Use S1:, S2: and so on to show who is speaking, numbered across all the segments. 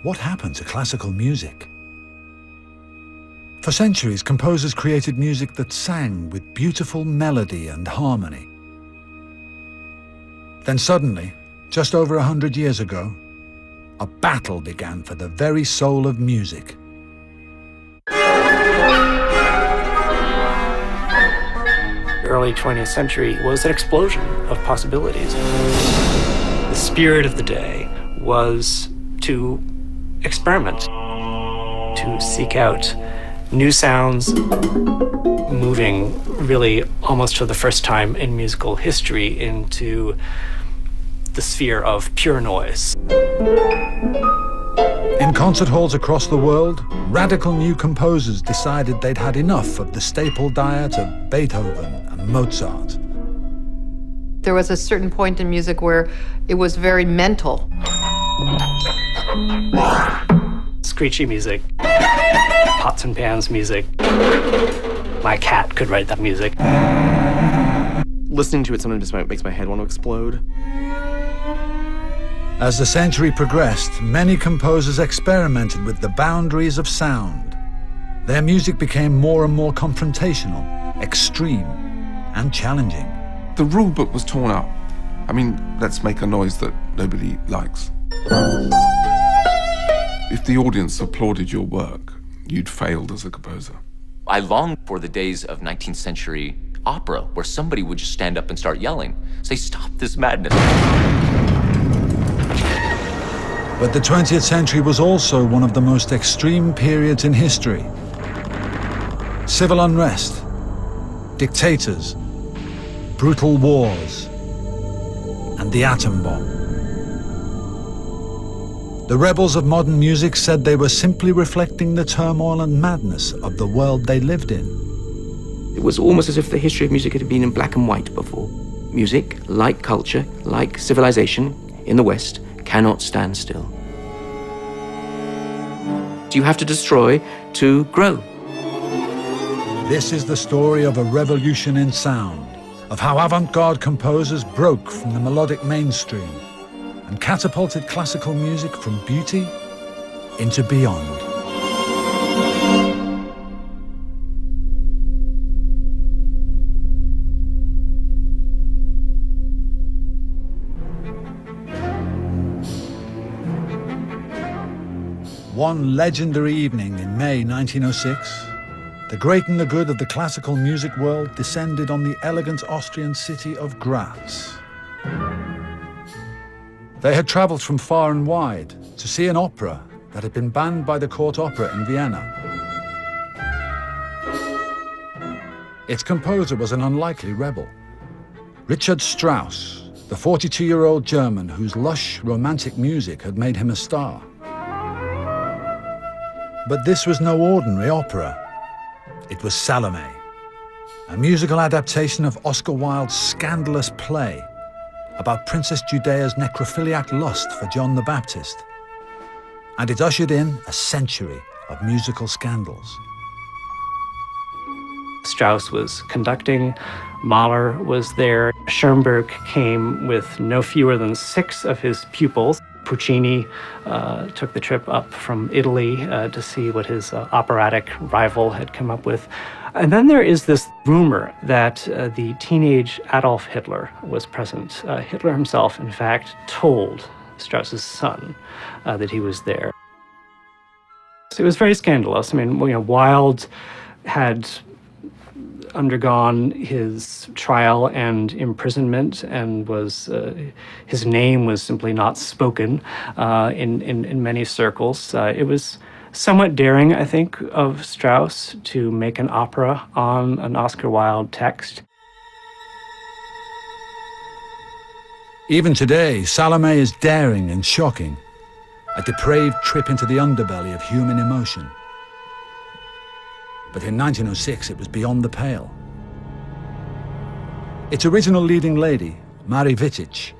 S1: what happened to classical music? For centuries, composers created music that sang with beautiful melody and harmony. Then suddenly, just over 100 years ago, a battle began for the very soul of music.
S2: Early 20th century was an explosion of possibilities. The spirit of the day was to experiment, to seek out new sounds, moving really almost for the first time in musical history into the sphere of pure noise.
S1: In concert halls across the world, radical new composers decided they'd had enough of the staple diet of Beethoven and Mozart.
S3: There was a certain point in music where it was very mental.
S2: Screechy music, pots and pans music. My cat could write that music.
S4: Listening to it sometimes just makes my head want to explode.
S1: As the century progressed, many composers experimented with the boundaries of sound. Their music became more and more confrontational, extreme, and challenging.
S5: The rule book was torn up. I mean, let's make a noise that nobody likes. If the audience applauded your work, you'd failed as a composer.
S6: I long for the days of 19th century opera where somebody would just stand up and start yelling, say, "Stop this madness."
S1: But the 20th century was also one of the most extreme periods in history. Civil unrest, dictators, brutal wars, and the atom bomb. The rebels of modern music said they were simply reflecting the turmoil and madness of the world they lived in.
S7: It was almost as if the history of music had been in black and white before. Music, like culture, like civilization in the West, cannot stand still. You have to destroy to grow.
S1: This is the story of a revolution in sound, of how avant-garde composers broke from the melodic mainstream and catapulted classical music from beauty into beyond. One legendary evening in May 1906, the great and the good of the classical music world descended on the elegant Austrian city of Graz. They had traveled from far and wide to see an opera that had been banned by the court opera in Vienna. Its composer was an unlikely rebel, Richard Strauss, the 42-year-old German whose lush, romantic music had made him a star. But this was no ordinary opera. It was Salome, a musical adaptation of Oscar Wilde's scandalous play about Princess Judea's necrophiliac lust for John the Baptist. And it ushered in a century of musical scandals.
S2: Strauss was conducting, Mahler was there. Schoenberg came with no fewer than 6 of his pupils. Puccini took the trip up from Italy to see what his operatic rival had come up with. And then there is this rumor that the teenage Adolf Hitler was present. Hitler himself, in fact, told Strauss's son that he was there. So it was very scandalous. I mean, Wilde had undergone his trial and imprisonment, and was his name was simply not spoken in many circles. It was somewhat daring, I think, of Strauss to make an opera on an Oscar Wilde text.
S1: Even today, Salome is daring and shocking, a depraved trip into the underbelly of human emotion. But in 1906, it was beyond the pale. Its original leading lady, Mary Wittich,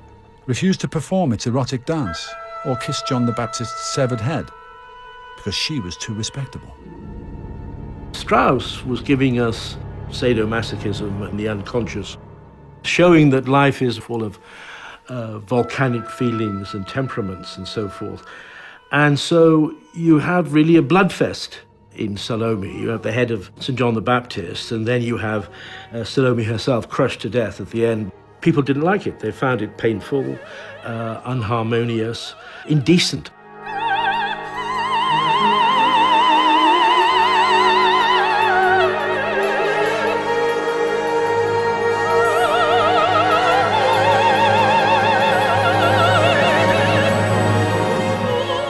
S1: refused to perform its erotic dance or kiss John the Baptist's severed head because she was too respectable.
S8: Strauss was giving us sadomasochism and the unconscious, showing that life is full of volcanic feelings and temperaments and so forth. And so you have really a bloodfest in Salome. You have the head of St. John the Baptist, and then you have Salome herself crushed to death at the end. People didn't like it. They found it painful, unharmonious, indecent.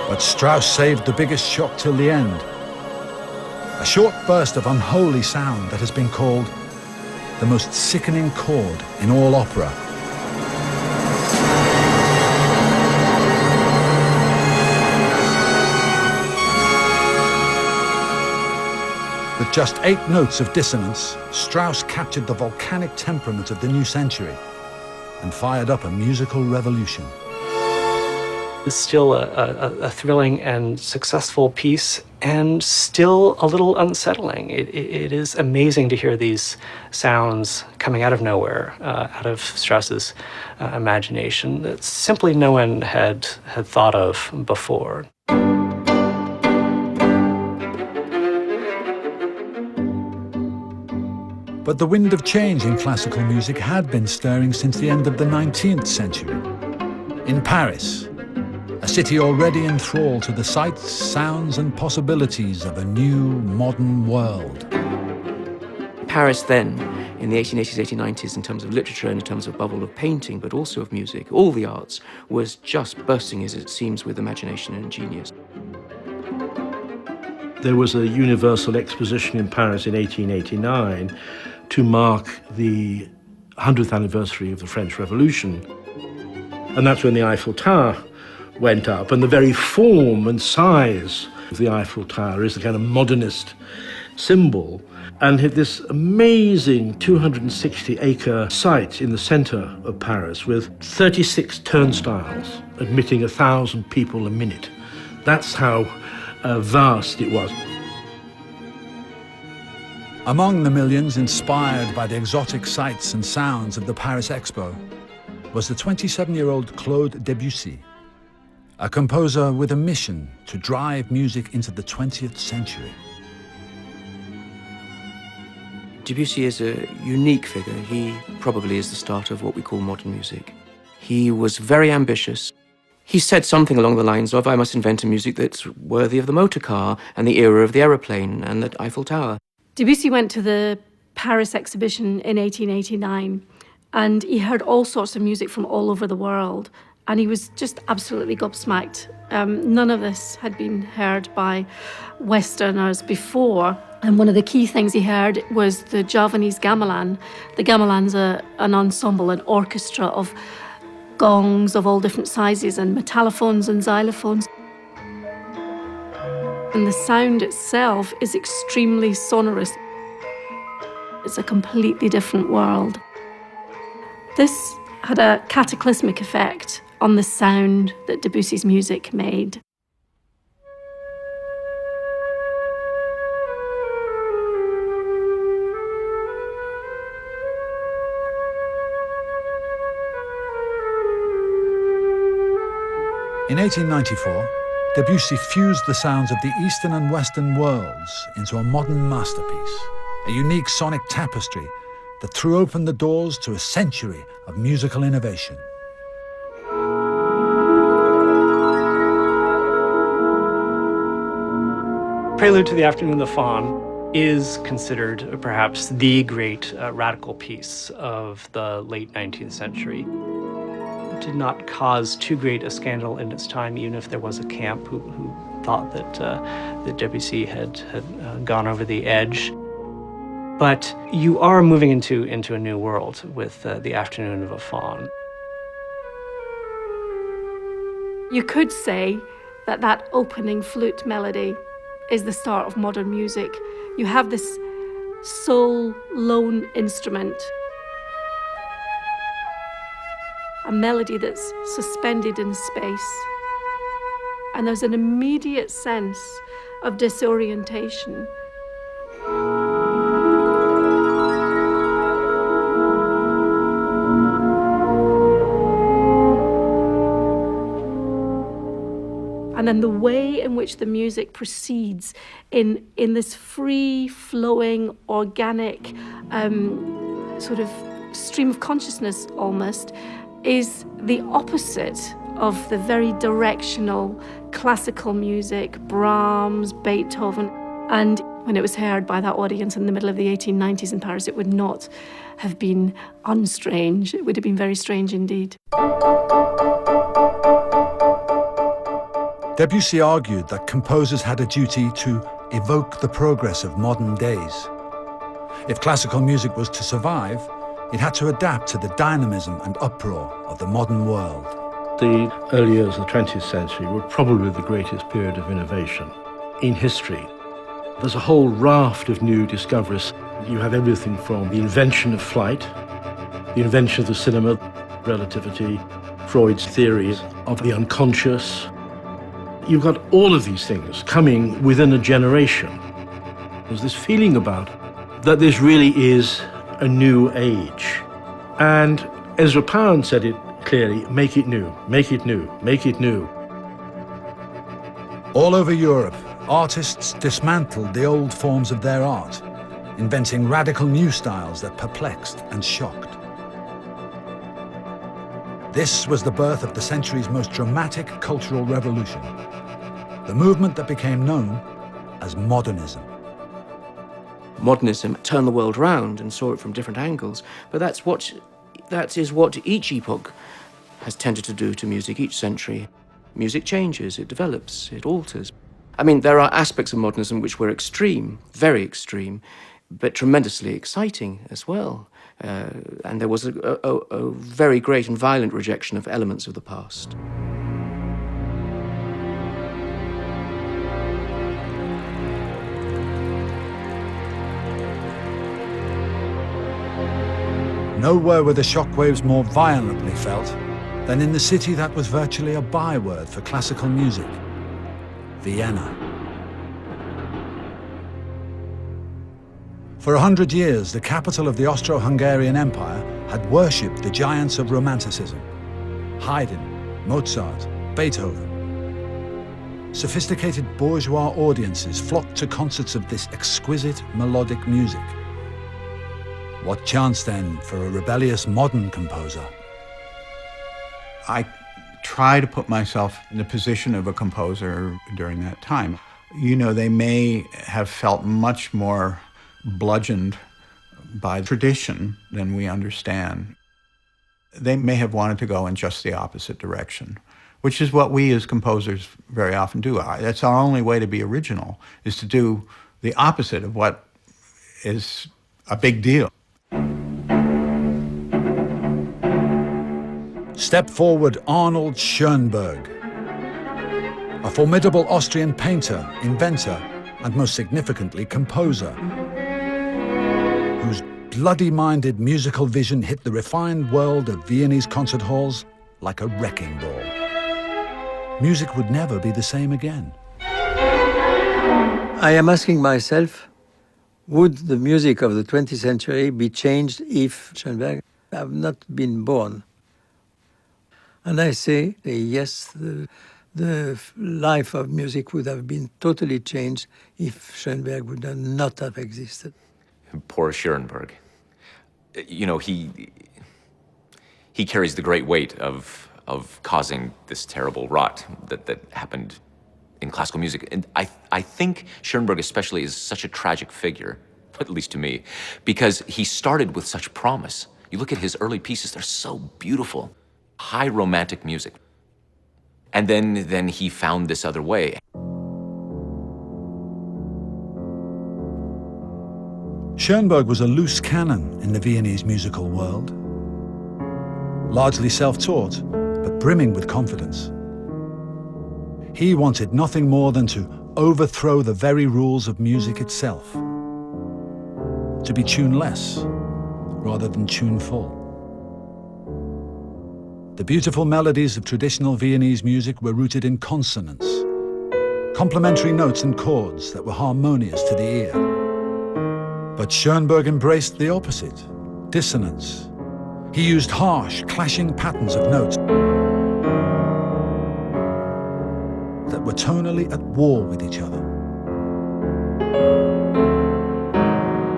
S1: But Strauss saved the biggest shock till the end. A short burst of unholy sound that has been called the most sickening chord in all opera. With just 8 notes of dissonance, Strauss captured the volcanic temperament of the new century and fired up a musical revolution.
S2: It's still a thrilling and successful piece, and still a little unsettling. It is amazing to hear these sounds coming out of nowhere, out of Strauss's imagination that simply no one had thought of before.
S1: But the wind of change in classical music had been stirring since the end of the 19th century. In Paris, a city already enthralled to the sights, sounds and possibilities of a new, modern world.
S7: Paris then, in the 1880s, 1890s, in terms of literature, in terms of bubble of painting, but also of music, all the arts, was just bursting, as it seems, with imagination and genius.
S8: There was a universal exposition in Paris in 1889 to mark the 100th anniversary of the French Revolution. And that's when the Eiffel Tower went up, and the very form and size of the Eiffel Tower is the kind of modernist symbol, and had this amazing 260-acre site in the center of Paris with 36 turnstiles admitting 1,000 people a minute. That's how vast it was.
S1: Among the millions inspired by the exotic sights and sounds of the Paris Expo was the 27-year-old Claude Debussy, a composer with a mission to drive music into the 20th century.
S7: Debussy is a unique figure. He probably is the start of what we call modern music. He was very ambitious. He said something along the lines of, I must invent a music that's worthy of the motor car and the era of the aeroplane and the Eiffel Tower.
S9: Debussy went to the Paris exhibition in 1889, and he heard all sorts of music from all over the world. And he was just absolutely gobsmacked. None of this had been heard by Westerners before. And one of the key things he heard was the Javanese gamelan. The gamelan's an ensemble, an orchestra of gongs of all different sizes and metallophones and xylophones. And the sound itself is extremely sonorous. It's a completely different world. This had a cataclysmic effect on the sound that Debussy's music made.
S1: In 1894, Debussy fused the sounds of the Eastern and Western worlds into a modern masterpiece, a unique sonic tapestry that threw open the doors to a century of musical innovation.
S2: Prelude to the Afternoon of the Faun is considered perhaps the great radical piece of the late 19th century. It did not cause too great a scandal in its time, even if there was a camp who thought that Debussy had gone over the edge. But you are moving into a new world with the Afternoon of a Faun.
S9: You could say that opening flute melody is the start of modern music. You have this sole lone instrument, a melody that's suspended in space, and there's an immediate sense of disorientation. And then the way in which the music proceeds in this free-flowing, organic sort of stream of consciousness almost is the opposite of the very directional classical music, Brahms, Beethoven. And when it was heard by that audience in the middle of the 1890s in Paris, it would not have been unstrange. It would have been very strange indeed.
S1: Debussy argued that composers had a duty to evoke the progress of modern days. If classical music was to survive, it had to adapt to the dynamism and uproar of the modern world.
S8: The early years of the 20th century were probably the greatest period of innovation in history. There's a whole raft of new discoveries. You have everything from the invention of flight, the invention of the cinema, relativity, Freud's theories of the unconscious. You've got all of these things coming within a generation. There's this feeling about that this really is a new age. And Ezra Pound said it clearly, make it new, make it new, make it new.
S1: All over Europe, artists dismantled the old forms of their art, inventing radical new styles that perplexed and shocked. This was the birth of the century's most dramatic cultural revolution, the movement that became known as modernism.
S7: Modernism turned the world round and saw it from different angles, but that is what each epoch has tended to do to music each century. Music changes, it develops, it alters. I mean, there are aspects of modernism which were extreme, very extreme, but tremendously exciting as well. And there was a very great and violent rejection of elements of the past.
S1: Nowhere were the shockwaves more violently felt than in the city that was virtually a byword for classical music, Vienna. For 100 years, the capital of the Austro-Hungarian Empire had worshipped the giants of Romanticism: Haydn, Mozart, Beethoven. Sophisticated bourgeois audiences flocked to concerts of this exquisite melodic music. What chance then for a rebellious modern composer?
S10: I try to put myself in the position of a composer during that time. You know, they may have felt much more bludgeoned by tradition than we understand. They may have wanted to go in just the opposite direction, which is what we as composers very often do. That's our only way to be original, is to do the opposite of what is a big deal.
S1: Step forward Arnold Schoenberg, a formidable Austrian painter, inventor, and most significantly, composer, whose bloody-minded musical vision hit the refined world of Viennese concert halls like a wrecking ball. Music would never be the same again.
S11: I am asking myself, would the music of the 20th century be changed if Schoenberg had not been born? And I say, yes, the life of music would have been totally changed if Schoenberg would not have existed.
S6: Poor Schoenberg. You know, he carries the great weight of causing this terrible rot that happened in classical music. And I think Schoenberg especially is such a tragic figure, at least to me, because he started with such promise. You look at his early pieces, they're so beautiful. High romantic music. And then he found this other way.
S1: Schoenberg was a loose cannon in the Viennese musical world. Largely self-taught, but brimming with confidence. He wanted nothing more than to overthrow the very rules of music itself. To be tuneless, rather than tuneful. The beautiful melodies of traditional Viennese music were rooted in consonance, complementary notes and chords that were harmonious to the ear. But Schoenberg embraced the opposite, dissonance. He used harsh, clashing patterns of notes that were tonally at war with each other.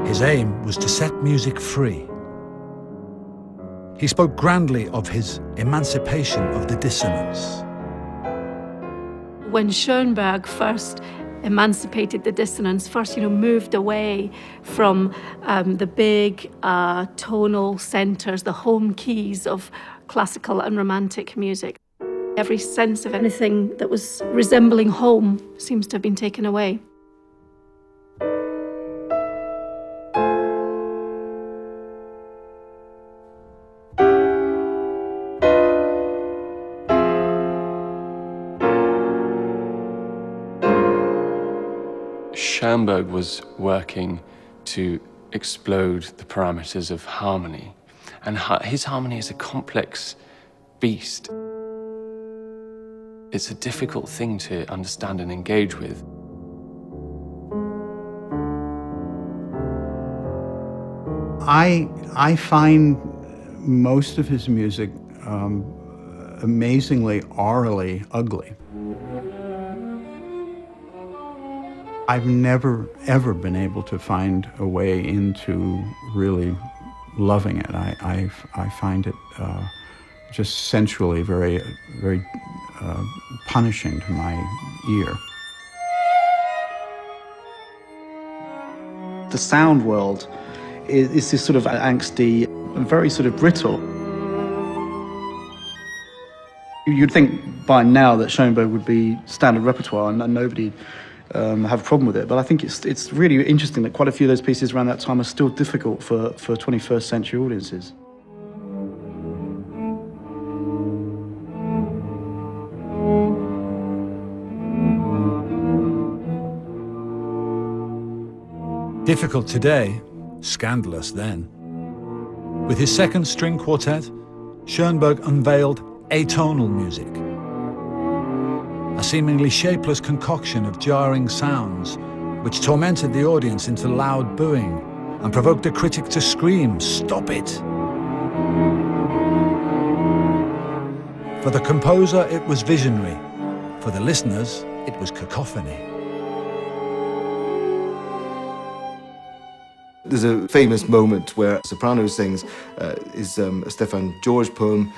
S1: His aim was to set music free. He spoke grandly of his emancipation of the dissonance.
S9: When Schoenberg first emancipated the dissonance, first, moved away from the big tonal centers, the home keys of classical and romantic music. Every sense of anything that was resembling home seems to have been taken away.
S12: Schoenberg was working to explode the parameters of harmony. And his harmony is a complex beast. It's a difficult thing to understand and engage with.
S10: I find most of his music amazingly aurally ugly. I've never, ever been able to find a way into really loving it. I find it just sensually very, very punishing to my ear.
S13: The sound world is this sort of angsty and very sort of brittle. You'd think by now that Schoenberg would be standard repertoire and nobody have a problem with it, but I think it's really interesting that quite a few of those pieces around that time are still difficult for 21st century audiences.
S1: Difficult today, scandalous then. With his second string quartet, Schoenberg unveiled atonal music, a seemingly shapeless concoction of jarring sounds which tormented the audience into loud booing and provoked a critic to scream, "Stop it!" For the composer, it was visionary. For the listeners, it was cacophony.
S14: There's a famous moment where a soprano sings is a Stefan George poem.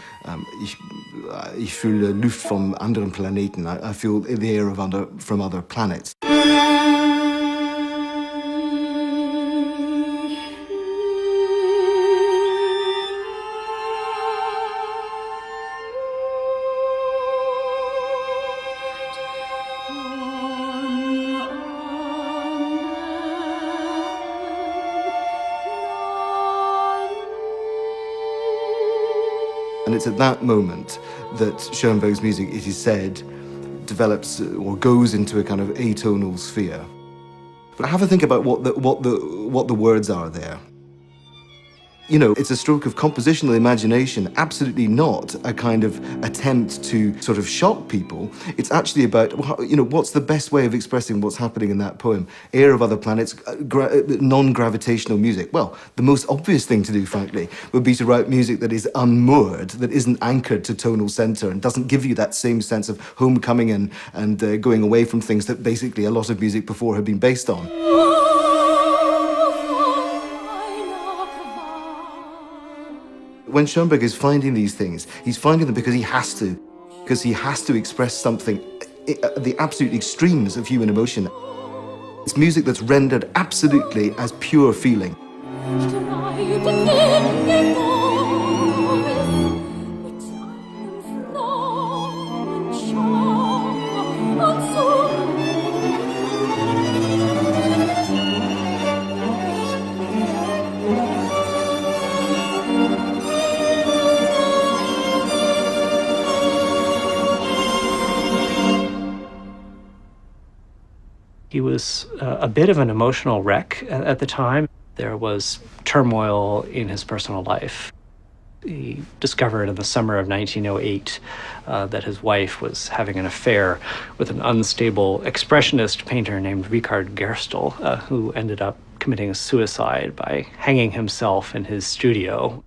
S14: Ich fühle Luft von anderen Planeten. I feel the air from other planets. And it's at that moment that Schoenberg's music, it is said, develops or goes into a kind of atonal sphere. But have a think about what the words are there. You know, it's a stroke of compositional imagination, absolutely not a kind of attempt to sort of shock people. It's actually about, you know, what's the best way of expressing what's happening in that poem? Air of other planets, non-gravitational music. Well, the most obvious thing to do, frankly, would be to write music that is unmoored, that isn't anchored to tonal center and doesn't give you that same sense of homecoming and going away from things that basically a lot of music before had been based on. When Schoenberg is finding these things, he's finding them because he has to express something at the absolute extremes of human emotion. It's music that's rendered absolutely as pure feeling.
S2: He was a bit of an emotional wreck at the time. There was turmoil in his personal life. He discovered in the summer of 1908 that his wife was having an affair with an unstable expressionist painter named Richard Gerstel, who ended up committing suicide by hanging himself in his studio.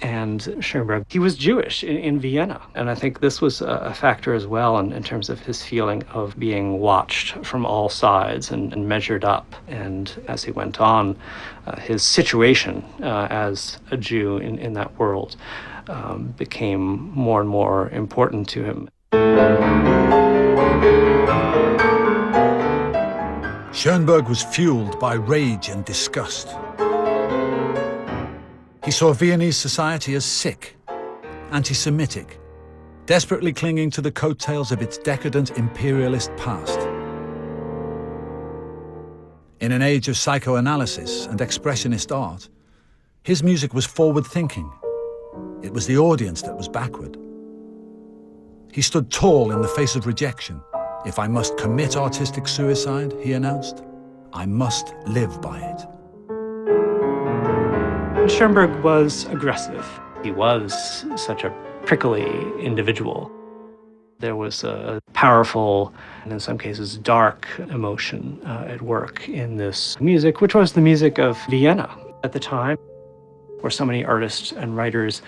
S2: And Schoenberg, he was Jewish in Vienna. And I think this was a factor as well in terms of his feeling of being watched from all sides and measured up. And as he went on, his situation as a Jew in that world became more and more important to him.
S1: Schoenberg was fueled by rage and disgust. He saw Viennese society as sick, anti-Semitic, desperately clinging to the coattails of its decadent imperialist past. In an age of psychoanalysis and expressionist art, his music was forward-thinking. It was the audience that was backward. He stood tall in the face of rejection. "If I must commit artistic suicide," he announced, "I must live by it."
S2: Schoenberg was aggressive. He was such a prickly individual. There was a powerful, and in some cases dark, emotion at work in this music, which was the music of Vienna at the time, where so many artists and writers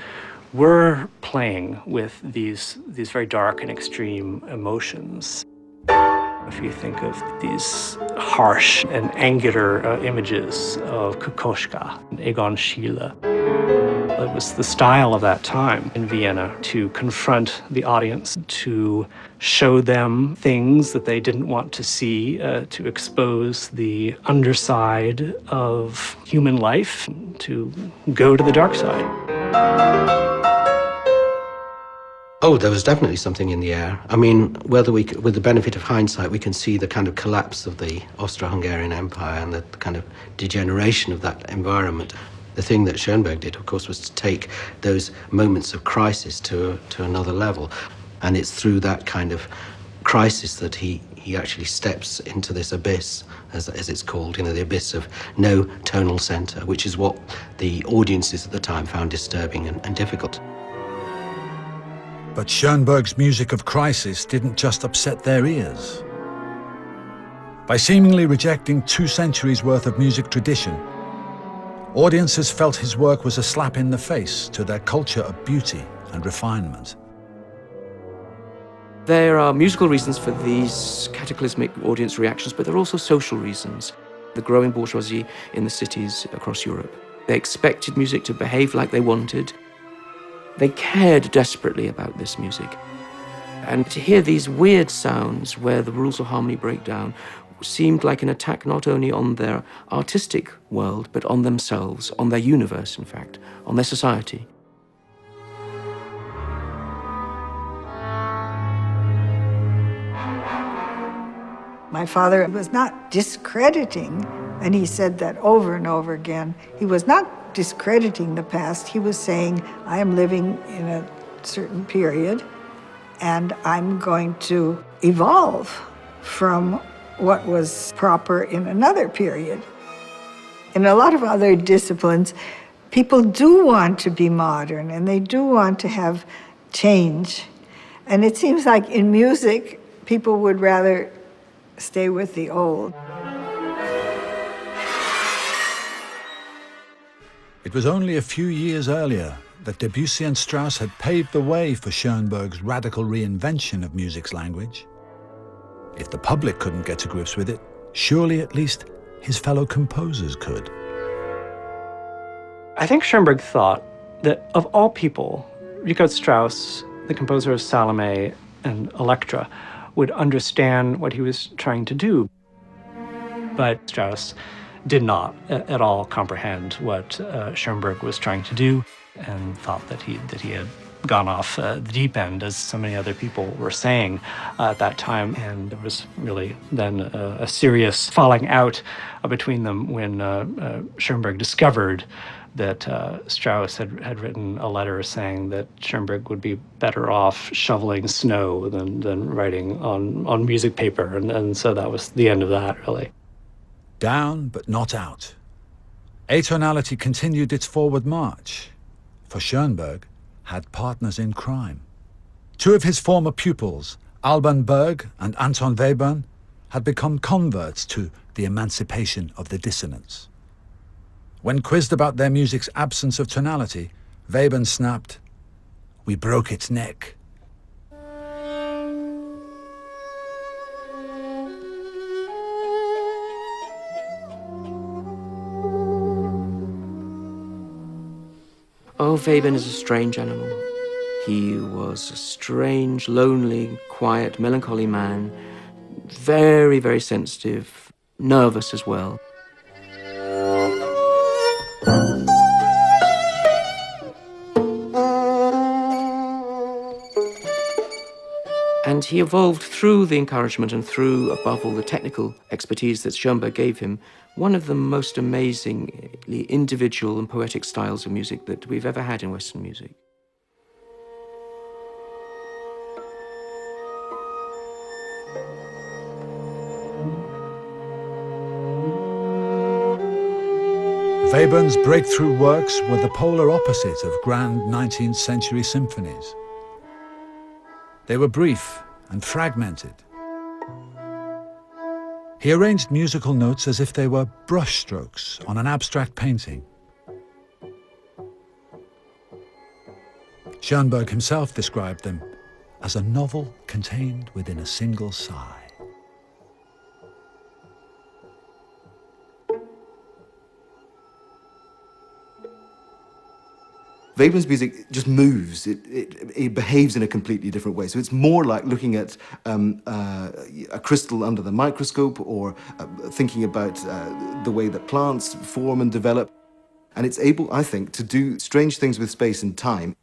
S2: were playing with these very dark and extreme emotions. If you think of these harsh and angular images of Kokoschka and Egon Schiele, it was the style of that time in Vienna to confront the audience, to show them things that they didn't want to see, to expose the underside of human life, to go to the dark side.
S15: Oh, there was definitely something in the air. I mean, whether with the benefit of hindsight, we can see the kind of collapse of the Austro-Hungarian Empire and the kind of degeneration of that environment. The thing that Schoenberg did, of course, was to take those moments of crisis to another level. And it's through that kind of crisis that he actually steps into this abyss, as it's called, the abyss of no tonal center, which is what the audiences at the time found disturbing and difficult.
S1: But Schoenberg's music of crisis didn't just upset their ears. By seemingly rejecting 2 centuries worth of music tradition, audiences felt his work was a slap in the face to their culture of beauty and refinement.
S7: There are musical reasons for these cataclysmic audience reactions, but there are also social reasons. The growing bourgeoisie in the cities across Europe. They expected music to behave like they wanted. They cared desperately about this music. And to hear these weird sounds where the rules of harmony break down seemed like an attack not only on their artistic world, but on themselves, on their universe, in fact, on their society.
S16: My father was not discrediting, and he said that over and over again. He was not discrediting the past. He was saying, I am living in a certain period, and I'm going to evolve from what was proper in another period. In a lot of other disciplines, people do want to be modern, and they do want to have change. And it seems like in music, people would rather stay with the old.
S1: It was only a few years earlier that Debussy and Strauss had paved the way for Schoenberg's radical reinvention of music's language. If the public couldn't get to grips with it, surely at least his fellow composers could.
S2: I think Schoenberg thought that of all people, Richard Strauss, the composer of Salome and Elektra, would understand what he was trying to do. But Strauss did not at all comprehend what Schoenberg was trying to do, and thought that he had gone off the deep end, as so many other people were saying at that time. And there was really then a serious falling out between them when Schoenberg discovered that Strauss had written a letter saying that Schoenberg would be better off shoveling snow than writing on music paper. And so that was the end of that, really.
S1: Down, but not out. Atonality continued its forward march, for Schoenberg had partners in crime. 2 of his former pupils, Alban Berg and Anton Webern, had become converts to the emancipation of the dissonance. When quizzed about their music's absence of tonality, Webern snapped, "We broke its neck."
S7: Oh, Webern is a strange animal. He was a strange, lonely, quiet, melancholy man, very, very sensitive, nervous as well. And he evolved through the encouragement and through, above all, the technical expertise that Schoenberg gave him, one of the most amazingly individual and poetic styles of music that we've ever had in Western music.
S1: Webern's breakthrough works were the polar opposite of grand 19th century symphonies. They were brief and fragmented. He arranged musical notes as if they were brushstrokes on an abstract painting. Schoenberg himself described them as a novel contained within a single sigh.
S14: Webern's music just moves. It behaves in a completely different way. So it's more like looking at a crystal under the microscope, or thinking about the way that plants form and develop. And it's able, I think, to do strange things with space and time.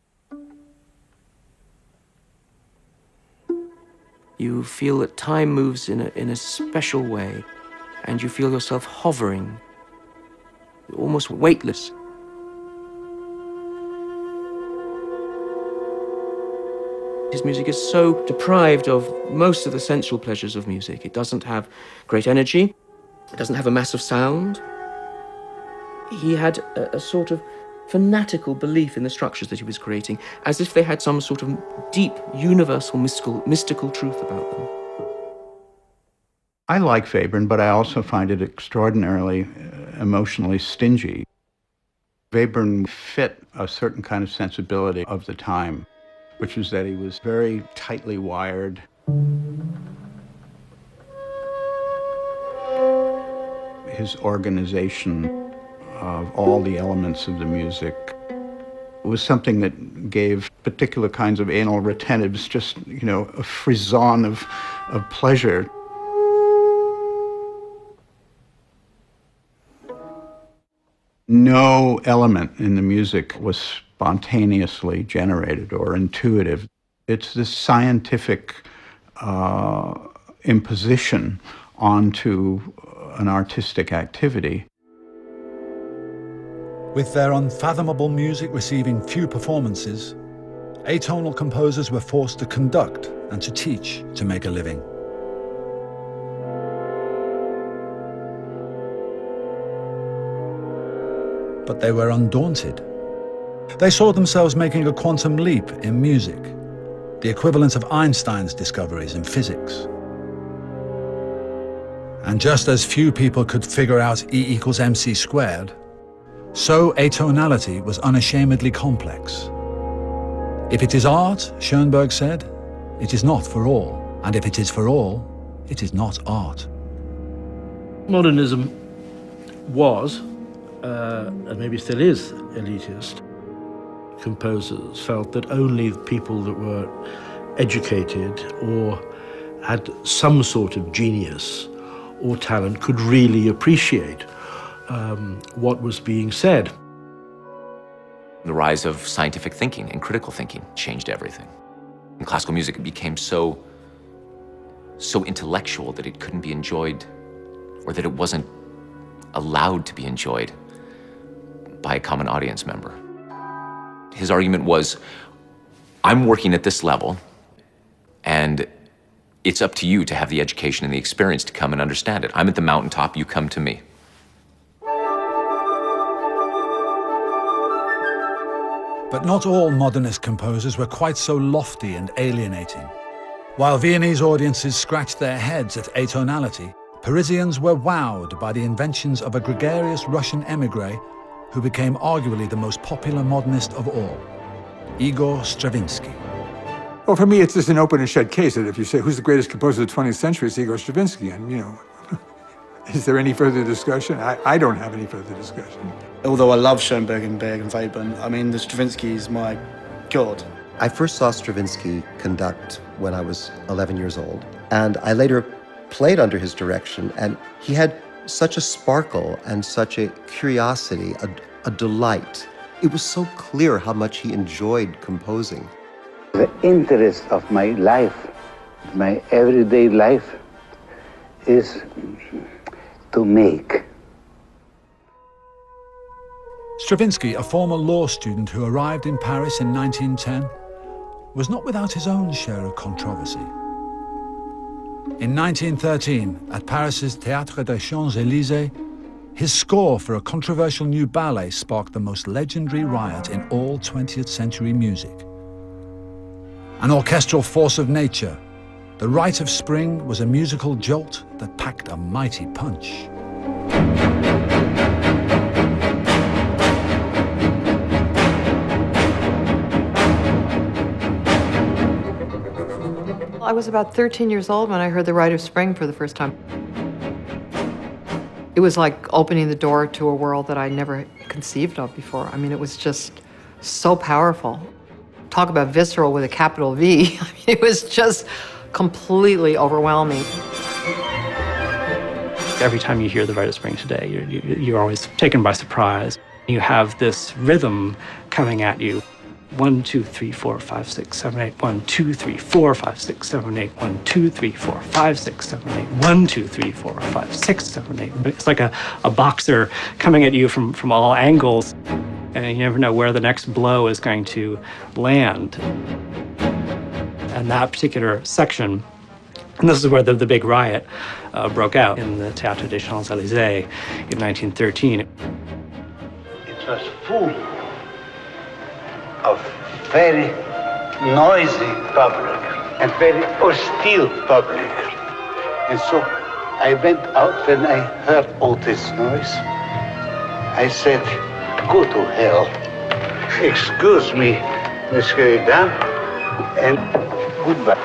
S7: You feel that time moves in a special way, and you feel yourself hovering, almost weightless. His music is so deprived of most of the sensual pleasures of music. It doesn't have great energy. It doesn't have a massive sound. He had a sort of fanatical belief in the structures that he was creating, as if they had some sort of deep, universal, mystical truth about them.
S10: I like Webern, but I also find it extraordinarily emotionally stingy. Webern fit a certain kind of sensibility of the time, which was that he was very tightly wired. His organization of all the elements of the music was something that gave particular kinds of anal retentives just, a frisson of pleasure. No element in the music was spontaneously generated or intuitive. It's this scientific imposition onto an artistic activity.
S1: With their unfathomable music receiving few performances, atonal composers were forced to conduct and to teach to make a living. But they were undaunted. They saw themselves making a quantum leap in music, the equivalent of Einstein's discoveries in physics. And just as few people could figure out E = mc squared, so atonality was unashamedly complex. If it is art, Schoenberg said, it is not for all. And if it is for all, it is not art.
S8: Modernism was, and maybe still is, elitist. Composers felt that only people that were educated or had some sort of genius or talent could really appreciate what was being said.
S6: The rise of scientific thinking and critical thinking changed everything. And classical music became so intellectual that it couldn't be enjoyed, or that it wasn't allowed to be enjoyed by a common audience member. His argument was, I'm working at this level, and it's up to you to have the education and the experience to come and understand it. I'm at the mountaintop, you come to me.
S1: But not all modernist composers were quite so lofty and alienating. While Viennese audiences scratched their heads at atonality, Parisians were wowed by the inventions of a gregarious Russian émigré who became arguably the most popular modernist of all, Igor Stravinsky.
S17: Well, for me, it's just an open and shut case that if you say, who's the greatest composer of the 20th century, it's Igor Stravinsky. And, you know, is there any further discussion? I don't have any further discussion.
S13: Although I love Schoenberg and Berg and Webern, I mean, the Stravinsky is my god.
S18: I first saw Stravinsky conduct when I was 11 years old, and I later played under his direction, and he had such a sparkle and such a curiosity, a delight. It was so clear how much he enjoyed composing.
S19: The interest of my life, my everyday life, is to make.
S1: Stravinsky, a former law student who arrived in Paris in 1910, was not without his own share of controversy. In 1913, at Paris's Théâtre des Champs-Élysées, his score for a controversial new ballet sparked the most legendary riot in all 20th century music. An orchestral force of nature, The Rite of Spring was a musical jolt that packed a mighty punch.
S3: I was about 13 years old when I heard The Rite of Spring for the first time. It was like opening the door to a world that I never conceived of before. I mean, it was just so powerful. Talk about visceral with a capital V. I mean, it was just completely overwhelming.
S2: Every time you hear The Rite of Spring today, you're always taken by surprise. You have this rhythm coming at you. 1, 2, 3, 4, 5, 6, 7, 8. 1, 2, 3, 4, 5, 6, 7, 8. 1, 2, 3, 4, 5, 6, 7, 8. 1, 2, 3, 4, 5, 6, 7, 8. It's like a boxer coming at you from all angles, and you never know where the next blow is going to land. And that particular section, and this is where the big riot broke out in the Théâtre des Champs-Élysées in 1913.
S19: It was full of very noisy public and very hostile public. And so I went out when I heard all this noise. I said, go to hell. Excuse me, Monsieur Dame, and goodbye.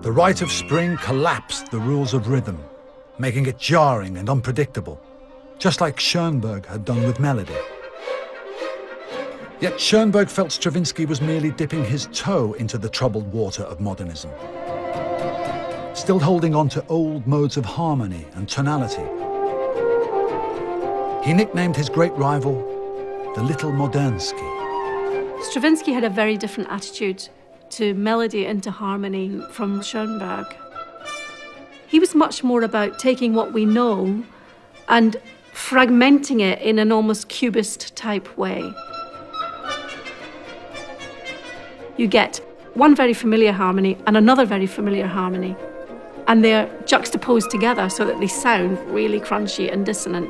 S1: The Rite of Spring collapsed the rules of rhythm, making it jarring and unpredictable, just like Schoenberg had done with melody. Yet Schoenberg felt Stravinsky was merely dipping his toe into the troubled water of modernism, still holding on to old modes of harmony and tonality. He nicknamed his great rival the Little Modernsky.
S9: Stravinsky had a very different attitude to melody and to harmony from Schoenberg. He was much more about taking what we know and fragmenting it in an almost cubist type way. You get one very familiar harmony and another very familiar harmony, and they're juxtaposed together so that they sound really crunchy and dissonant.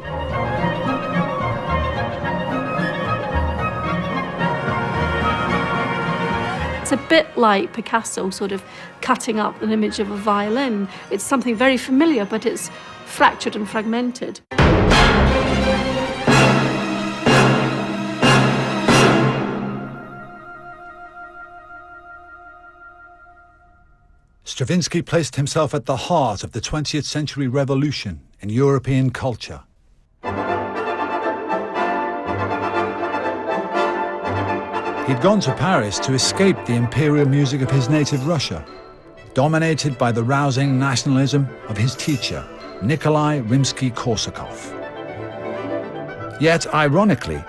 S9: It's a bit like Picasso sort of cutting up an image of a violin. It's something very familiar, but it's fractured and fragmented.
S1: Stravinsky placed himself at the heart of the 20th century revolution in European culture. He'd gone to Paris to escape the imperial music of his native Russia, dominated by the rousing nationalism of his teacher, Nikolai Rimsky-Korsakov. Yet, ironically,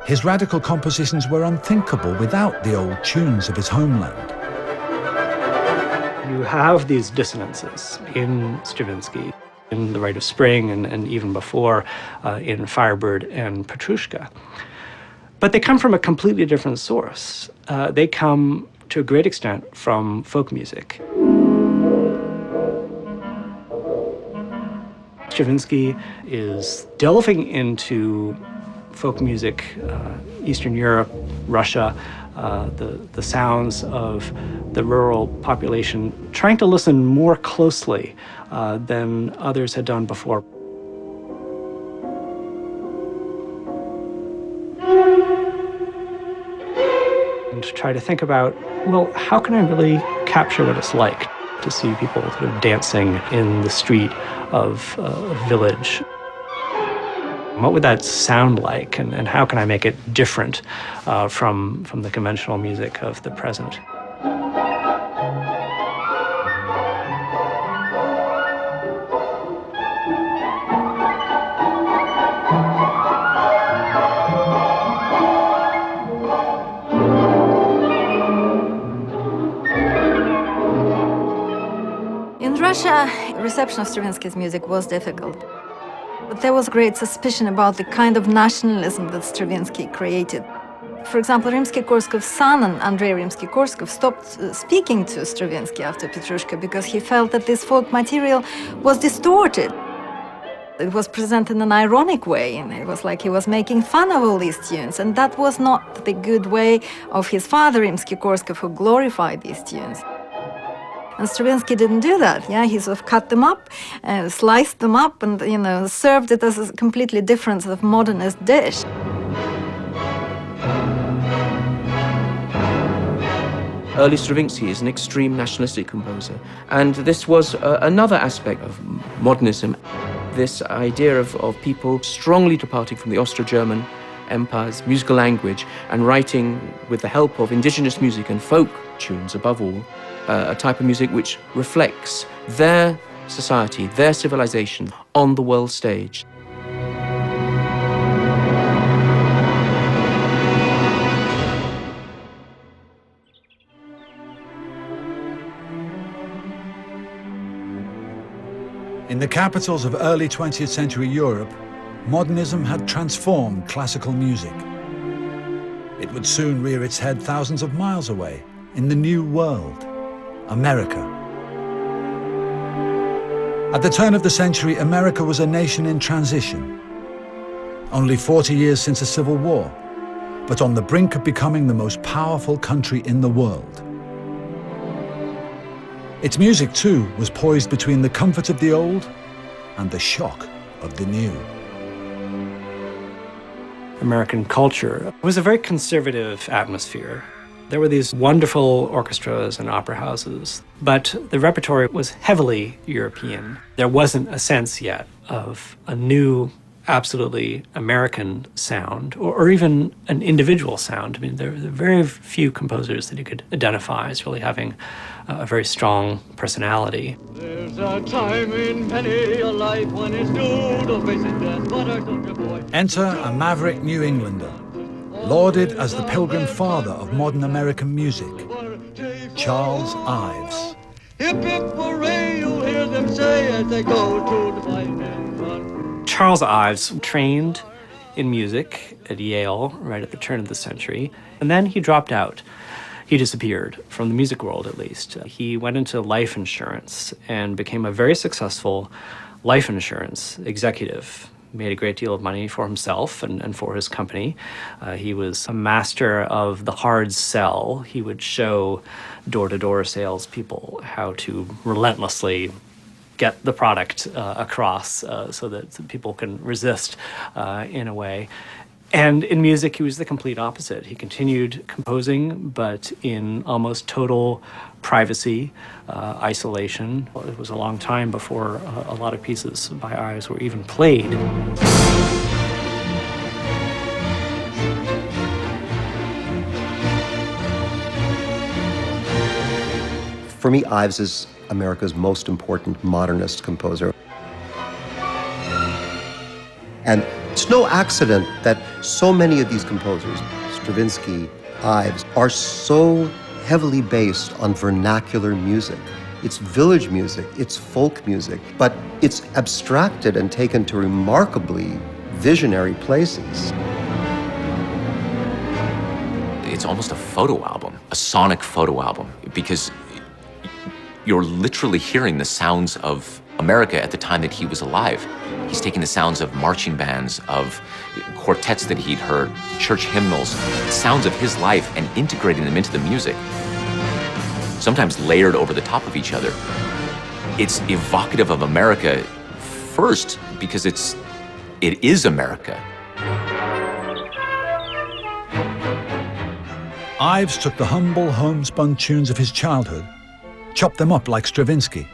S1: his radical compositions were unthinkable without the old tunes of his homeland.
S2: You have these dissonances in Stravinsky, in The Rite of Spring, and even before in Firebird and Petrushka. But they come from a completely different source. They come, to a great extent, from folk music. Stravinsky is delving into folk music Eastern Europe, Russia, the sounds of the rural population, trying to listen more closely than others had done before. And to try to think about, well, how can I really capture what it's like to see people sort of dancing in the street of a village? What would that sound like, and how can I make it different from the conventional music of the present?
S20: In Russia, reception of Stravinsky's music was difficult. But there was great suspicion about the kind of nationalism that Stravinsky created. For example, Rimsky-Korsakov's son, Andrei Rimsky-Korsakov, stopped speaking to Stravinsky after Petrushka because he felt that this folk material was distorted. It was presented in an ironic way, and it was like he was making fun of all these tunes, and that was not the good way of his father, Rimsky-Korsakov, who glorified these tunes. And Stravinsky didn't do that. Yeah, he sort of cut them up, sliced them up, and served it as a completely different sort of modernist dish.
S7: Early Stravinsky is an extreme nationalistic composer, and this was another aspect of modernism. This idea of people strongly departing from the Austro-German Empire's musical language and writing with the help of indigenous music and folk tunes above all, a type of music which reflects their society, their civilization on the world stage.
S1: In the capitals of early 20th century Europe, modernism had transformed classical music. It would soon rear its head thousands of miles away in the New World, America. At the turn of the century, America was a nation in transition. Only 40 years since a civil war, but on the brink of becoming the most powerful country in the world. Its music, too, was poised between the comfort of the old and the shock of the new.
S2: American culture was a very conservative atmosphere. There were these wonderful orchestras and opera houses, but the repertoire was heavily European. There wasn't a sense yet of a new, absolutely American sound, or even an individual sound. I mean, there are very few composers that you could identify as really having a very strong personality.
S21: There's a time in many a life when it's due to face it death, but I took a boy.
S1: Enter a maverick New Englander, lauded as the pilgrim father of modern American music, Charles Ives.
S21: Hip hip hooray, you'll hear them say as they go to the fighting front.
S2: Charles Ives trained in music at Yale right at the turn of the century, and then he dropped out. He disappeared from the music world, at least. He went into life insurance and became a very successful life insurance executive. Made a great deal of money for himself and for his company. He was a master of the hard sell. He would show door-to-door salespeople how to relentlessly get the product across so that people can resist in a way. And in music, he was the complete opposite. He continued composing, but in almost total privacy, isolation. It was a long time before a lot of pieces by Ives were even played.
S18: For me, Ives is America's most important modernist composer. And it's no accident that so many of these composers, Stravinsky, Ives, are so heavily based on vernacular music. It's village music, it's folk music, but it's abstracted and taken to remarkably visionary places.
S6: It's almost a photo album, a sonic photo album, because you're literally hearing the sounds of America at the time that he was alive. He's taking the sounds of marching bands, of quartets that he'd heard, church hymnals, sounds of his life, and integrating them into the music, sometimes layered over the top of each other. It's evocative of America first because it is America.
S1: Ives took the humble, homespun tunes of his childhood, chopped them up like Stravinsky,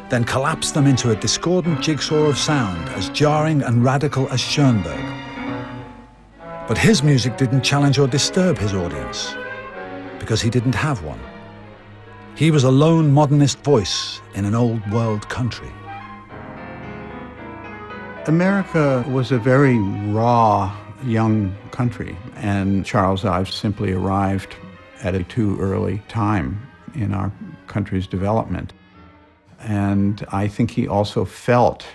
S1: then collapsed them into a discordant jigsaw of sound as jarring and radical as Schoenberg. But his music didn't challenge or disturb his audience, because he didn't have one. He was a lone modernist voice in an old world country.
S10: America was a very raw, young country, and Charles Ives simply arrived at a too early time in our country's development. And I think he also felt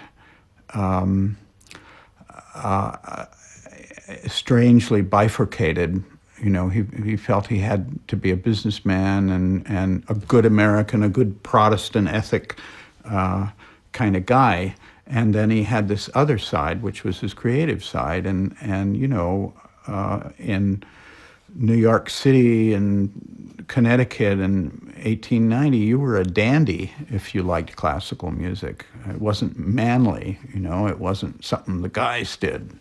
S10: strangely bifurcated. You know, he felt he had to be a businessman and a good American, a good Protestant ethic kind of guy. And then he had this other side, which was his creative side. And you know, in New York City and Connecticut in 1890, you were a dandy if you liked classical music. It wasn't manly, you know, it wasn't something the guys did.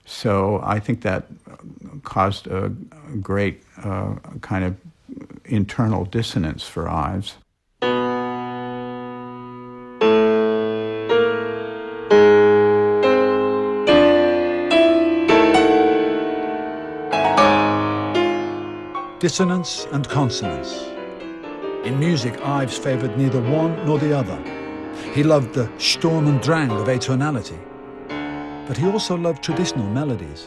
S10: So I think that caused a great kind of internal dissonance for Ives.
S1: Dissonance and consonance. In music, Ives favoured neither one nor the other. He loved the Sturm und Drang of atonality, but he also loved traditional melodies.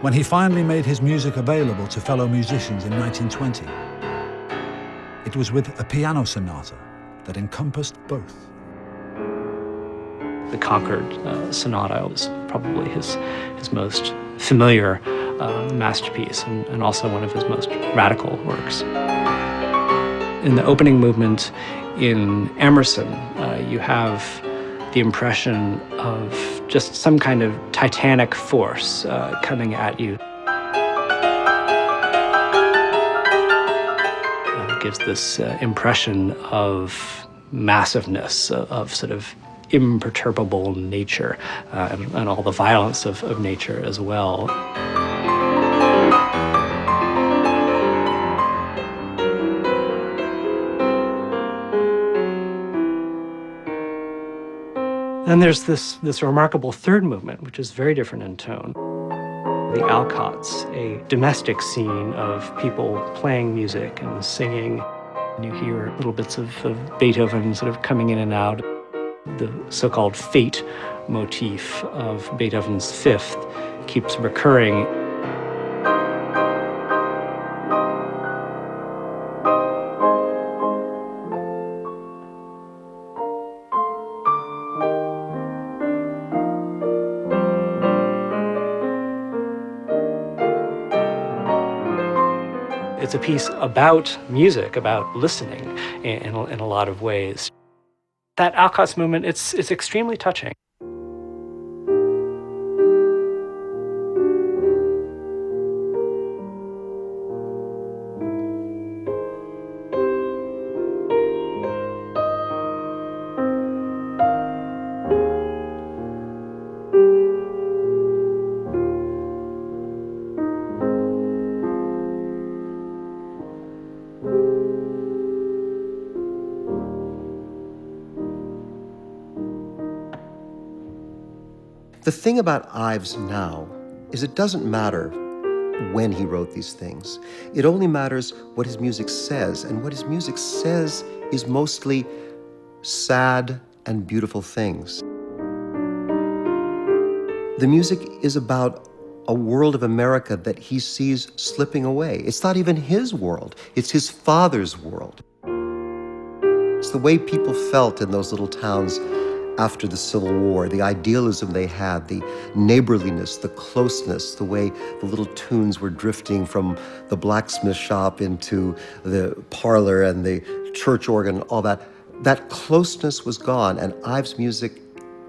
S1: When he finally made his music available to fellow musicians in 1920, it was with a piano sonata that encompassed both.
S2: The Concord Sonata was probably his most familiar masterpiece and also one of his most radical works. In the opening movement in Emerson, you have the impression of just some kind of titanic force coming at you. It gives this impression of massiveness, of sort of imperturbable nature, and all the violence of nature as well. Then there's this remarkable third movement, which is very different in tone. The Alcotts, a domestic scene of people playing music and singing. And you hear little bits of Beethoven sort of coming in and out. The so-called fate motif of Beethoven's Fifth keeps recurring. It's a piece about music, about listening in a lot of ways. That Alcotts movement, it's extremely touching.
S18: The thing about Ives now is it doesn't matter when he wrote these things. It only matters what his music says, and what his music says is mostly sad and beautiful things. The music is about a world of America that he sees slipping away. It's not even his world, it's his father's world. It's the way people felt in those little towns after the Civil War, the idealism they had, the neighborliness, the closeness, the way the little tunes were drifting from the blacksmith shop into the parlor and the church organ, all that. that closeness was gone, and Ives' music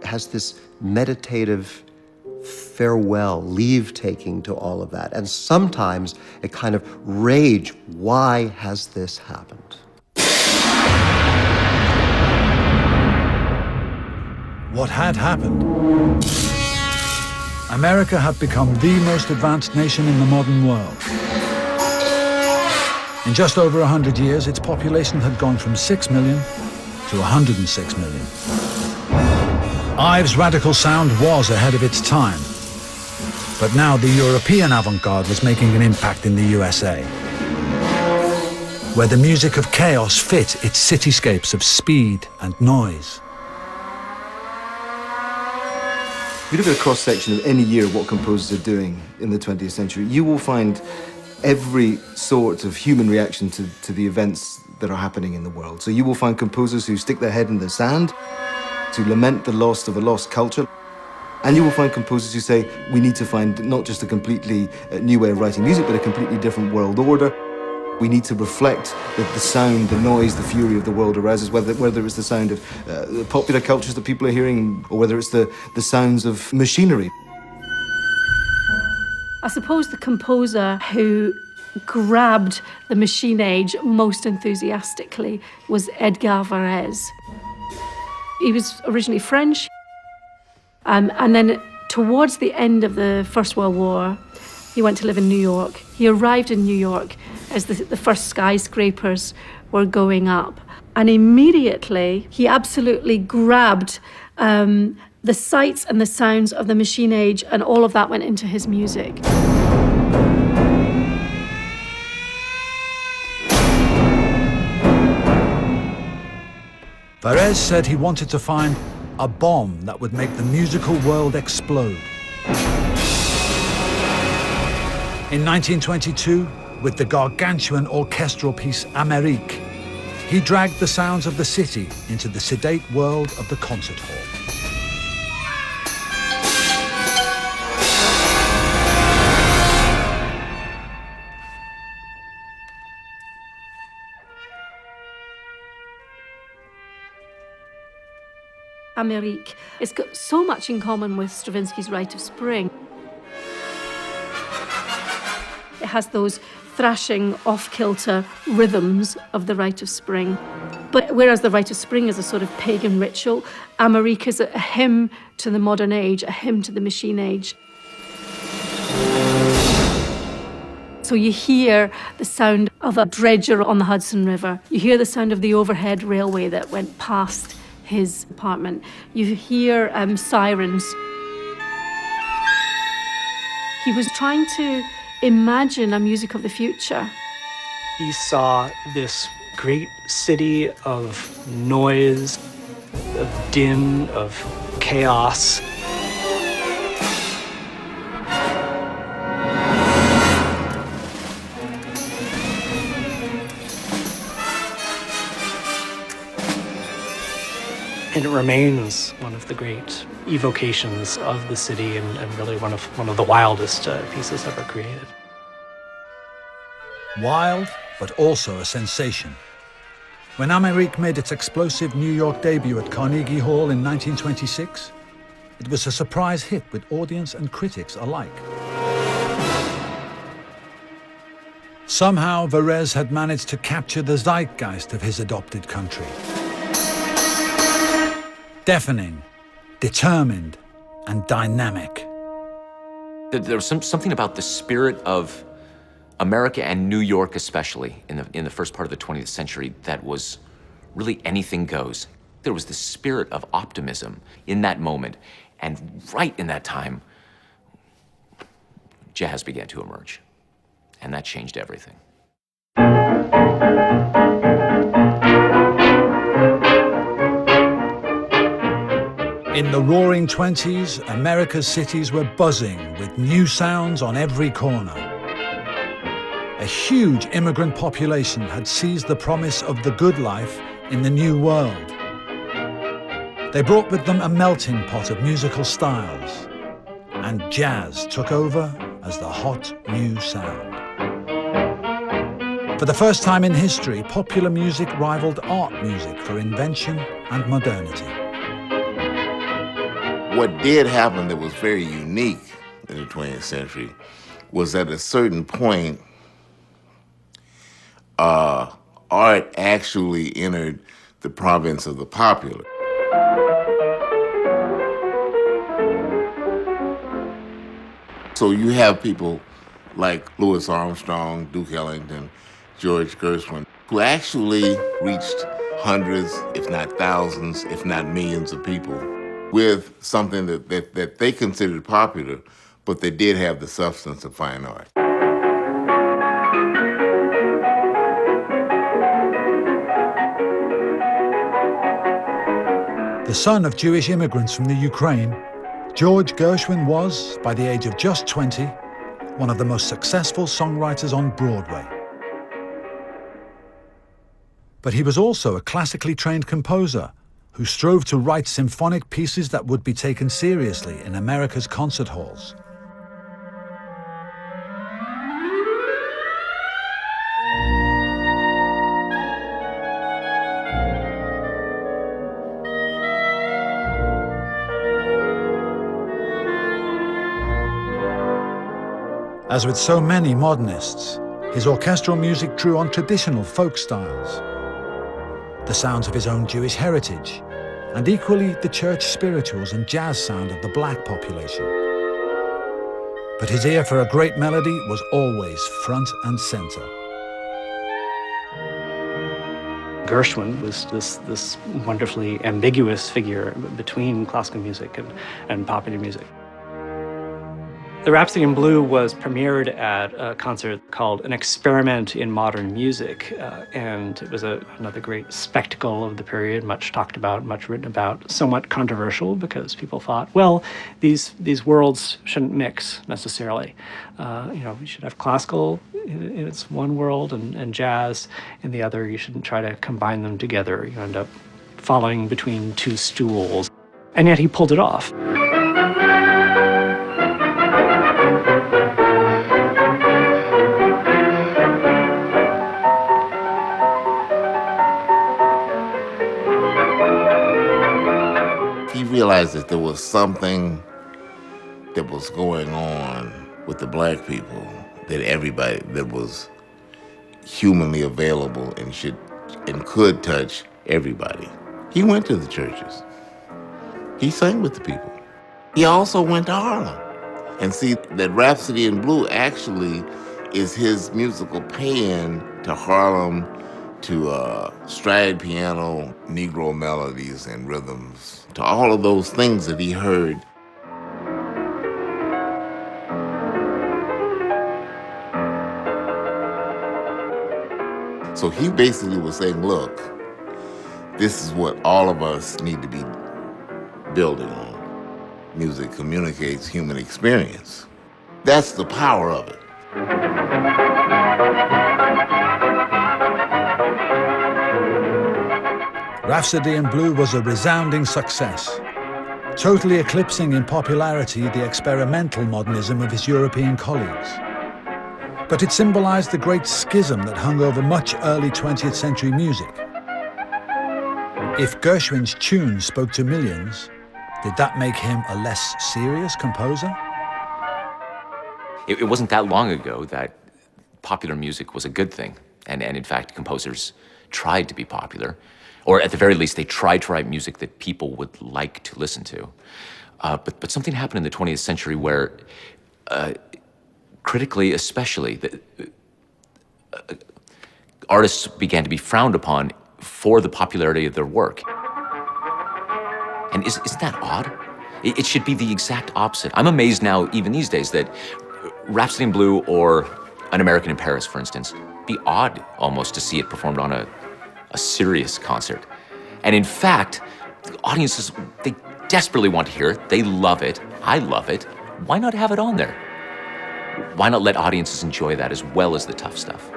S18: has this meditative farewell, leave-taking to all of that, and sometimes a kind of rage. Why has this happened?
S1: What had happened? America had become the most advanced nation in the modern world. In just over 100 years, its population had gone from 6 million to 106 million. Ives' radical sound was ahead of its time, but now the European avant-garde was making an impact in the USA, where the music of chaos fit its cityscapes of speed and noise.
S14: If you look at a cross-section of any year of what composers are doing in the 20th century, you will find every sort of human reaction to the events that are happening in the world. So you will find composers who stick their head in the sand, to lament the loss of a lost culture. And you will find composers who say, we need to find not just a completely new way of writing music, but a completely different world order. We need to reflect the sound, the noise, the fury of the world arouses, whether it's the sound of the popular cultures that people are hearing, or whether it's the sounds of machinery.
S9: I suppose the composer who grabbed the machine age most enthusiastically was Edgar Varèse. He was originally French, and then towards the end of the First World War, he went to live in New York. He arrived in New York as the first skyscrapers were going up. And immediately, he absolutely grabbed the sights and the sounds of the machine age, and all of that went into his music.
S1: Varèse said he wanted to find a bomb that would make the musical world explode. In 1922, with the gargantuan orchestral piece Amérique, he dragged the sounds of the city into the sedate world of the concert hall.
S9: Amérique. It's got so much in common with Stravinsky's Rite of Spring. It has those thrashing, off-kilter rhythms of the Rite of Spring. But whereas the Rite of Spring is a sort of pagan ritual, Amérique is a hymn to the modern age, a hymn to the machine age. So you hear the sound of a dredger on the Hudson River. You hear the sound of the overhead railway that went past his apartment. You hear sirens. He was trying to imagine a music of the future.
S2: He saw this great city of noise, of din, of chaos. And it remains one of the great evocations of the city, and really one of the wildest pieces ever created.
S1: Wild, but also a sensation. When Amérique made its explosive New York debut at Carnegie Hall in 1926, it was a surprise hit with audience and critics alike. Somehow, Varèse had managed to capture the zeitgeist of his adopted country. Deafening, determined, and dynamic.
S6: There was something about the spirit of America and New York especially in the first part of the 20th century that was really anything goes. There was the spirit of optimism in that moment, and right in that time, jazz began to emerge, and that changed everything.
S1: In the Roaring '20s, America's cities were buzzing with new sounds on every corner. A huge immigrant population had seized the promise of the good life in the new world. They brought with them a melting pot of musical styles, and jazz took over as the hot new sound. For the first time in history, popular music rivaled art music for invention and modernity.
S4: What did happen that was very unique in the 20th century was at a certain point, art actually entered the province of the popular. So you have people like Louis Armstrong, Duke Ellington, George Gershwin, who actually reached hundreds, if not thousands, if not millions of people with something that they considered popular, but they did have the substance of fine art.
S1: The son of Jewish immigrants from the Ukraine, George Gershwin was, by the age of just 20, one of the most successful songwriters on Broadway. But he was also a classically trained composer who strove to write symphonic pieces that would be taken seriously in America's concert halls. As with so many modernists, his orchestral music drew on traditional folk styles, the sounds of his own Jewish heritage, and equally the church spirituals and jazz sound of the black population. But his ear for a great melody was always front and center.
S2: Gershwin was this wonderfully ambiguous figure between classical music and popular music. The Rhapsody in Blue was premiered at a concert called An Experiment in Modern Music, and it was another great spectacle of the period, much talked about, much written about, somewhat controversial because people thought, well, these worlds shouldn't mix necessarily. We should have classical in its one world and jazz in the other. You shouldn't try to combine them together. You end up falling between two stools. And yet he pulled it off.
S4: Realized that there was something that was going on with the black people, that everybody that was humanly available and could touch everybody. He went to the churches. He sang with the people. He also went to Harlem. And see, that Rhapsody in Blue actually is his musical pay-in to Harlem, to stride piano, Negro melodies and rhythms, to all of those things that he heard. So he basically was saying, look, this is what all of us need to be building on. Music communicates human experience. That's the power of it.
S1: Rhapsody in Blue was a resounding success, totally eclipsing in popularity the experimental modernism of his European colleagues. But it symbolized the great schism that hung over much early 20th century music. If Gershwin's tunes spoke to millions, did that make him a less serious composer?
S6: It wasn't that long ago that popular music was a good thing. And in fact, composers tried to be popular. Or at the very least, they tried to write music that people would like to listen to. But something happened in the 20th century where, critically especially, artists began to be frowned upon for the popularity of their work. And isn't that odd? It should be the exact opposite. I'm amazed now, even these days, that Rhapsody in Blue or An American in Paris, for instance, be odd almost to see it performed on a serious concert. And in fact, the audiences, they desperately want to hear it. They love it. I love it. Why not have it on there? Why not let audiences enjoy that as well as the tough stuff?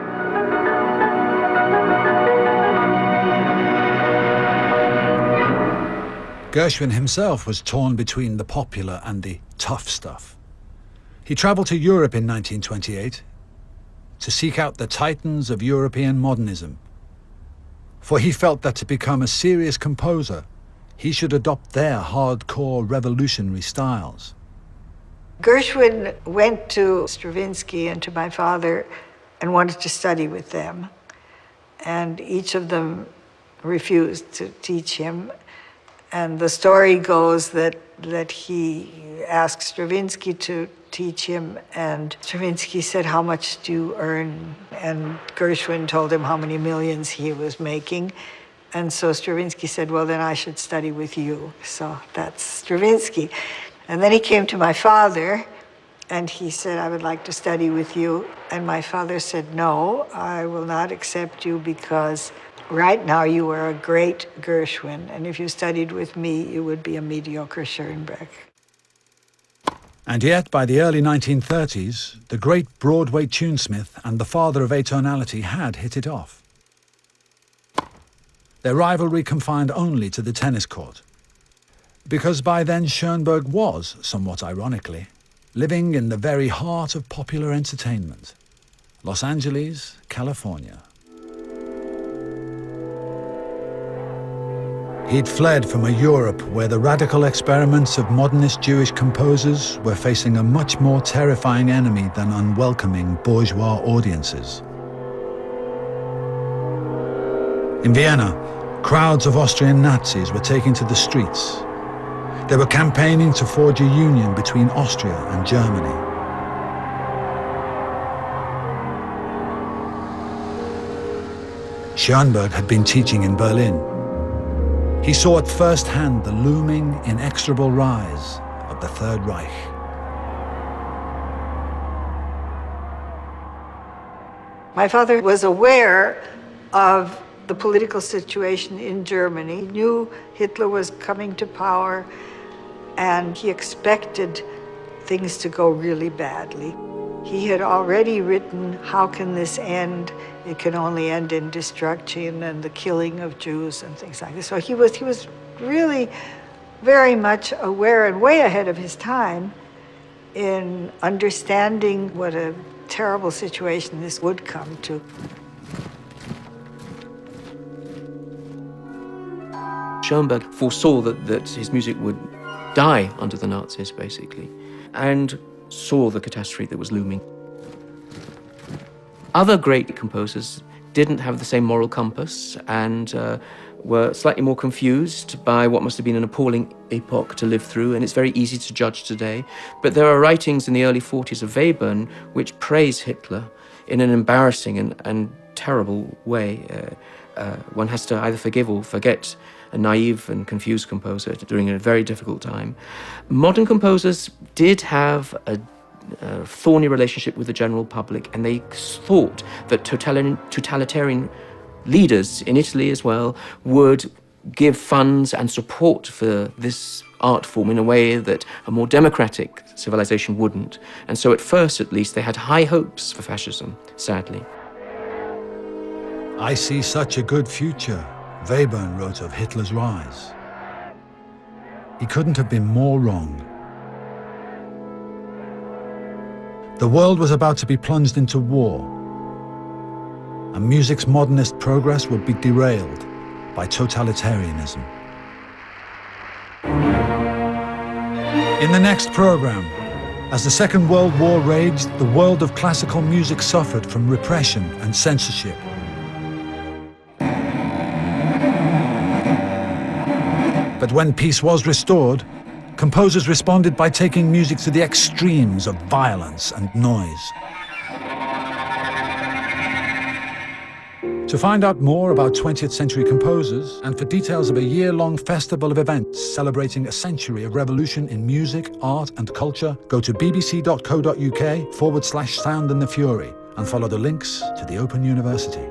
S1: Gershwin himself was torn between the popular and the tough stuff. He traveled to Europe in 1928. to seek out the titans of European modernism. For he felt that to become a serious composer, he should adopt their hardcore revolutionary styles.
S16: Gershwin went to Stravinsky and to my father and wanted to study with them. And each of them refused to teach him. And the story goes that he asked Stravinsky to teach him, and Stravinsky said, "How much do you earn?" And Gershwin told him how many millions he was making. And so Stravinsky said, "Well, then I should study with you." So that's Stravinsky. And then he came to my father, and he said, "I would like to study with you." And my father said, "No, I will not accept you, because right now you are a great Gershwin, and if you studied with me, you would be a mediocre Schoenberg."
S1: And yet, by the early 1930s, the great Broadway tunesmith and the father of atonality had hit it off. Their rivalry confined only to the tennis court. Because by then Schoenberg was, somewhat ironically, living in the very heart of popular entertainment, Los Angeles, California. He'd fled from a Europe where the radical experiments of modernist Jewish composers were facing a much more terrifying enemy than unwelcoming bourgeois audiences. In Vienna, crowds of Austrian Nazis were taking to the streets. They were campaigning to forge a union between Austria and Germany. Schoenberg had been teaching in Berlin. He saw at first hand the looming, inexorable rise of the Third Reich.
S16: My father was aware of the political situation in Germany. He knew Hitler was coming to power, and he expected things to go really badly. He had already written, "How can this end? It can only end in destruction and the killing of Jews," and things like this. So he was really very much aware and way ahead of his time in understanding what a terrible situation this would come to.
S7: Schoenberg foresaw that his music would die under the Nazis, basically, and saw the catastrophe that was looming. Other great composers didn't have the same moral compass and were slightly more confused by what must have been an appalling epoch to live through, and it's very easy to judge today. But there are writings in the early 40s of Webern which praise Hitler in an embarrassing and terrible way. One has to either forgive or forget a naive and confused composer during a very difficult time. Modern composers did have a thorny relationship with the general public, and they thought that totalitarian leaders in Italy as well would give funds and support for this art form in a way that a more democratic civilization wouldn't. And so at first, at least, they had high hopes for fascism, sadly.
S1: "I see such a good future," Webern wrote of Hitler's rise. He couldn't have been more wrong. The world was about to be plunged into war, and music's modernist progress would be derailed by totalitarianism. In the next program, as the Second World War raged, the world of classical music suffered from repression and censorship. But when peace was restored, composers responded by taking music to the extremes of violence and noise. To find out more about 20th century composers and for details of a year-long festival of events celebrating a century of revolution in music, art and culture, go to bbc.co.uk/Sound and the Fury and follow the links to the Open University.